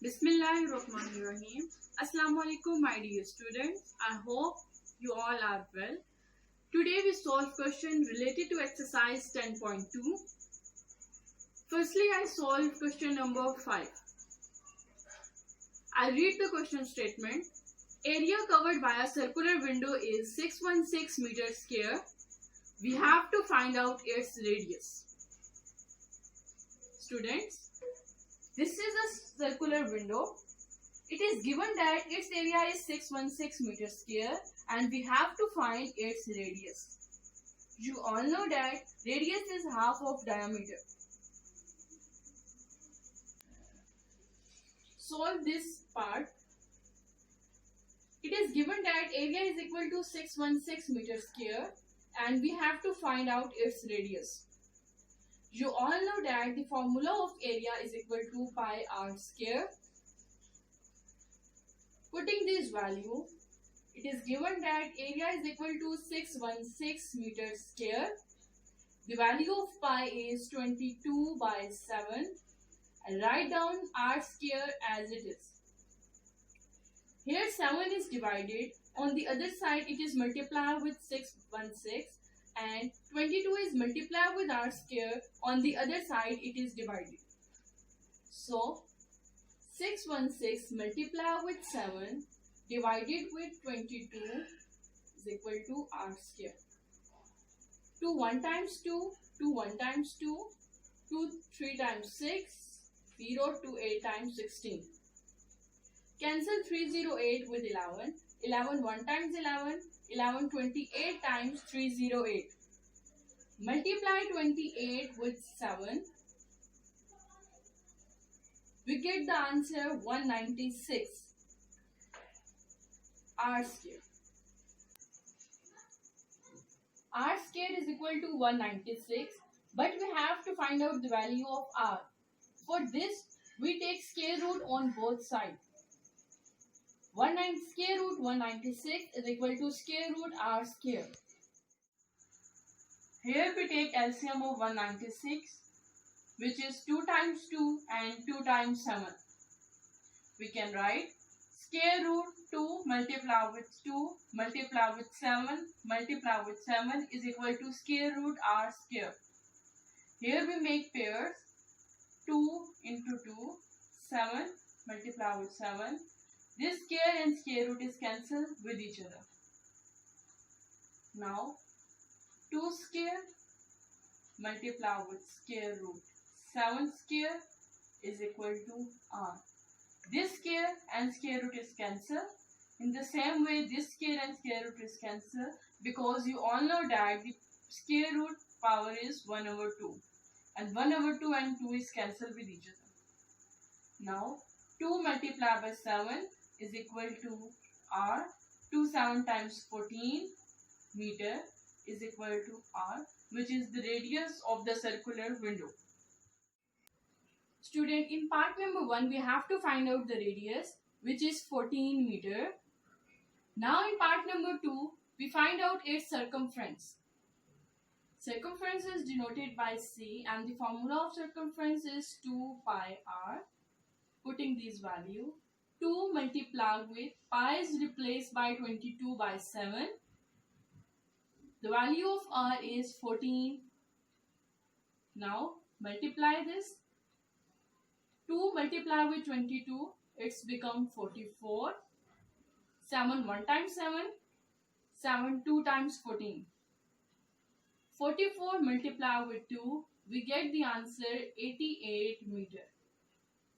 Bismillahirrahmanirrahim. Assalamu alaikum, my dear students. I hope you all are well. Today we solve question related to exercise 10.2. Firstly, I solve question number 5. I read the question statement. Area covered by a circular window is 616 meters square. We have to find out its radius. Students, this is a circular window. It is given that its area is 616 meters square and we have to find its radius. You all know that radius is half of diameter. Solve this part. It is given that area is equal to 616 meters square and we have to find out its radius. You all know that the formula of area is equal to pi r square. Putting this value, it is given that area is equal to 616 meters square. The value of pi is 22 by 7. And write down r square as it is. Here 7 is divided. On the other side it is multiplied with 616. And 22 is multiplied with r square. On the other side it is divided. So 616 multiplied with 7 divided with 22 is equal to r square. 2 1 times 2, 2 1 times 2, 2 3 times 6, 0 2 8 times 16. Cancel 308 with 11. 11 1 times 11, 11 28 times 308. Multiply 28 with 7. We get the answer 196 r square. R square is equal to 196, but we have to find out the value of r. For this, we take square root on both sides. Square root 196 is equal to square root r square. Here we take LCM of 196, which is 2 times 2 and 2 times 7. We can write square root 2 multiplied with 2 multiplied with 7 multiplied with 7 is equal to square root r square. Here we make pairs. 2 into 2, 7 multiplied with 7. This square and square root is cancelled with each other. Now 2 square multiplied with square root 7 square is equal to r. This square and square root is cancelled. In the same way, this square and square root is cancelled because you all know that the square root power is 1 over 2. And 1 over 2 and 2 is cancelled with each other. Now 2 multiplied by 7 is equal to r. 2 7 times 14 meter is equal to r, which is the radius of the circular window. Student, in part number 1 we have to find out the radius, which is 14 meter. Now in part number 2 we find out its circumference. Circumference is denoted by c and the formula of circumference is 2 pi r. Putting this value, 2 multiplied with pi is replaced by 22 by 7. The value of r is 14. Now multiply this. 2 multiplied with 22, it's become 44. 7 1 times 7, 7 2 times 14. 44 multiplied with 2, we get the answer 88 meter.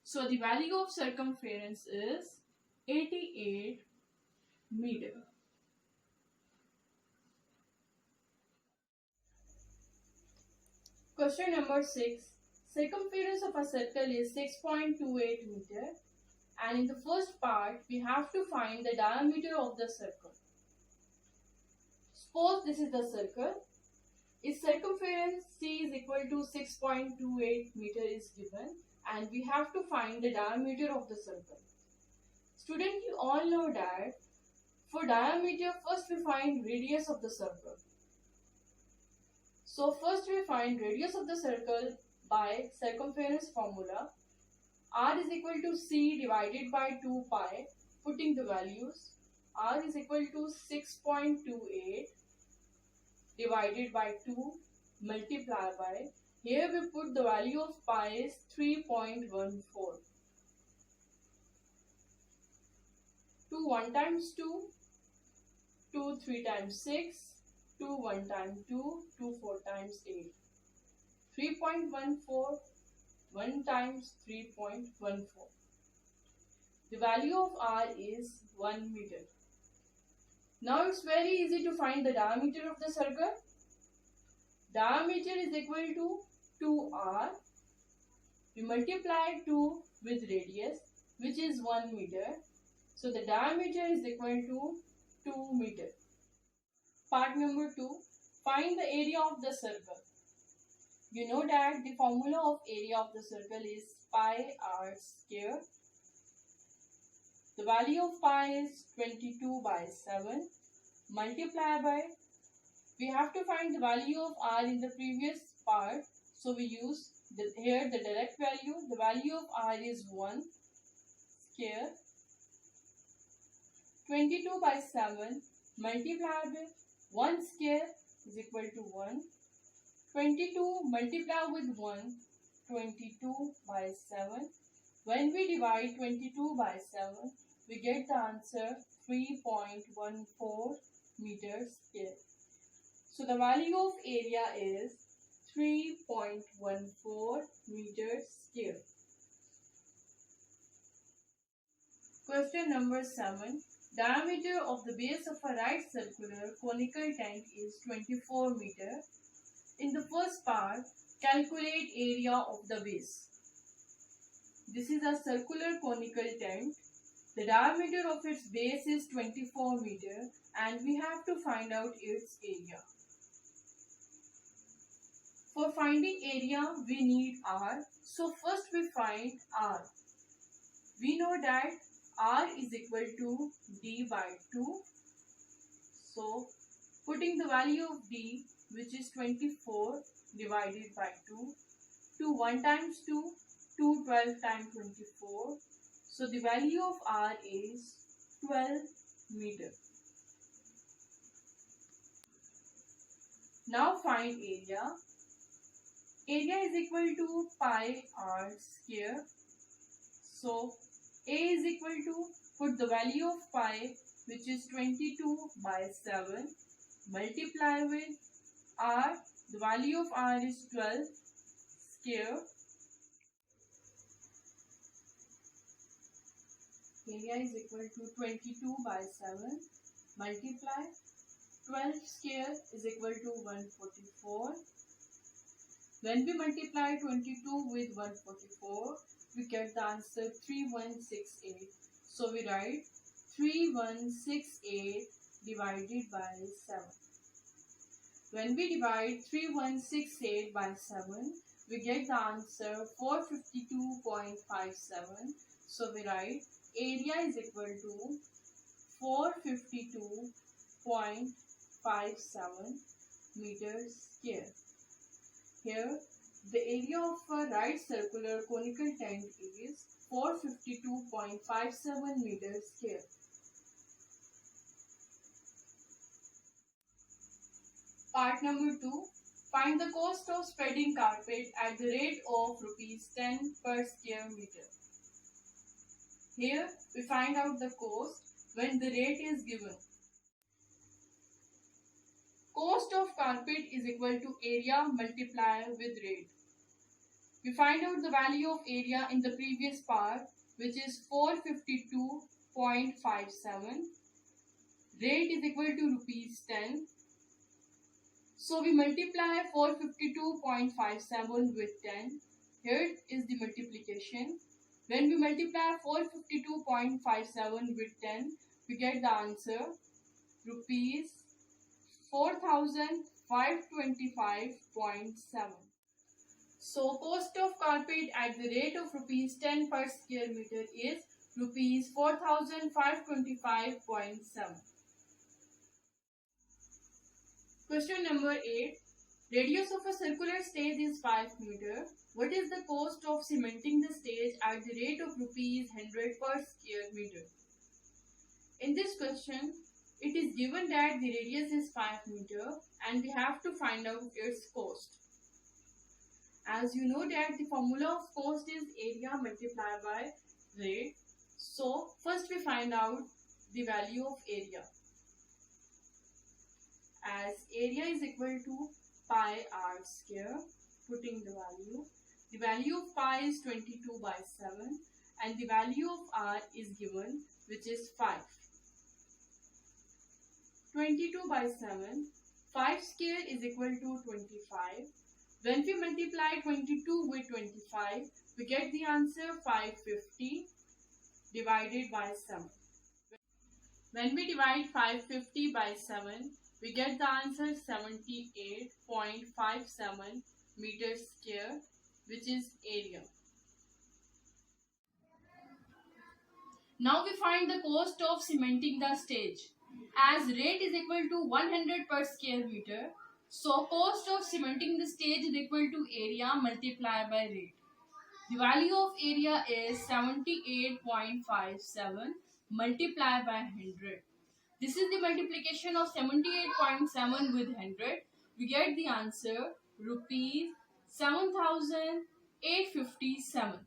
So the value of circumference is 88 meter. Question number 6. Circumference of a circle is 6.28 meter, and in the first part we have to find the diameter of the circle. Suppose this is the circle. Its circumference c is equal to 6.28 meter is given, and we have to find the diameter of the circle. Student, you all know that for diameter first we find radius of the circle. So first we find radius of the circle by circumference formula. R is equal to C divided by 2 pi. Putting the values, R is equal to 6.28 divided by 2 multiplied by, here we put the value of pi is 3.14. 2 1 times 2, 2 3 times 6, 2 1 times 2, 2 4 times 8. 3.14, 1 times 3.14. The value of R is 1 meter. Now it's very easy to find the diameter of the circle. Diameter is equal to 2R. We multiply 2 with radius, which is 1 meter. So the diameter is equal to 2 meter. Part number 2. Find the area of the circle. You know that the formula of area of the circle is pi r square. The value of pi is 22 by 7. Multiply by, we have to find the value of r in the previous part. So we use here the direct value. The value of r is 1 square. 22 by 7 multiplied by 1 square is equal to 1. 22 multiplied with 1, 22 by 7. When we divide 22 by 7, we get the answer 3.14 meters square. So the value of area is 3.14 meters square. Question number 7. Diameter of the base of a right circular conical tank is 24 meter. In the first part, calculate area of the base. This is a circular conical tank. The diameter of its base is 24 meter and we have to find out its area. For finding area, we need R. So first we find R. We know that R is equal to D by 2. So putting the value of D, which is 24 divided by 2. 2 1 times 2, 2 12 times 24. So the value of R is 12 meter. Now find area. Area is equal to pi r square. So A is equal to, put the value of pi, which is 22 by 7, multiply with r. The value of r is 12 square. Area is equal to 22 by 7 multiply 12 square is equal to 144. When we multiply 22 with 144, we get the answer 3168. So we write 3168 divided by 7. When we divide 3168 by 7, we get the answer 452.57. So we write area is equal to 452.57 meters square. Here, the area of a right circular conical tank is 452.57 meters square. Part number 2. Find the cost of spreading carpet at the rate of ₹10 per square meter. Here, we find out the cost when the rate is given. Cost of carpet is equal to area multiplied with rate. We find out the value of area in the previous part, which is 452.57. Rate is equal to ₹10. So we multiply 452.57 with 10. Here is the multiplication. When we multiply 452.57 with 10, we get the answer ₹4,525.7. So cost of carpet at the rate of ₹10 per square meter is ₹4,525.7. Question number 8. Radius of a circular stage is 5 meter. What is the cost of cementing the stage at the rate of rupees 100 per square meter? In this question, it is given that the radius is 5 meter and we have to find out its cost. As you know that the formula of cost is area multiplied by rate. So first we find out the value of area. As area is equal to pi r square, putting the value of pi is 22 by 7 and the value of r is given, which is 5. 22 by 7, 5 square is equal to 25. When we multiply 22 with 25, we get the answer 550 divided by 7. When we divide 550 by 7, we get the answer 78.57 meters square, which is area. Now we find the cost of cementing the stage. As rate is equal to 100 per square meter, so cost of cementing the stage is equal to area multiplied by rate. The value of area is 78.57 multiplied by 100. This is the multiplication of 78.7 with 100. We get the answer rupees 7,857.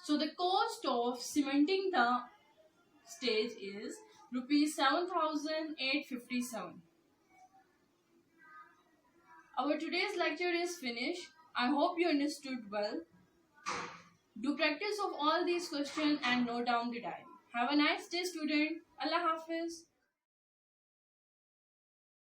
So the cost of cementing the stage is rupees 7,857. Our today's lecture is finished. I hope you understood well. Do practice of all these questions and note down the time. Have a nice day, student. Allah Hafiz.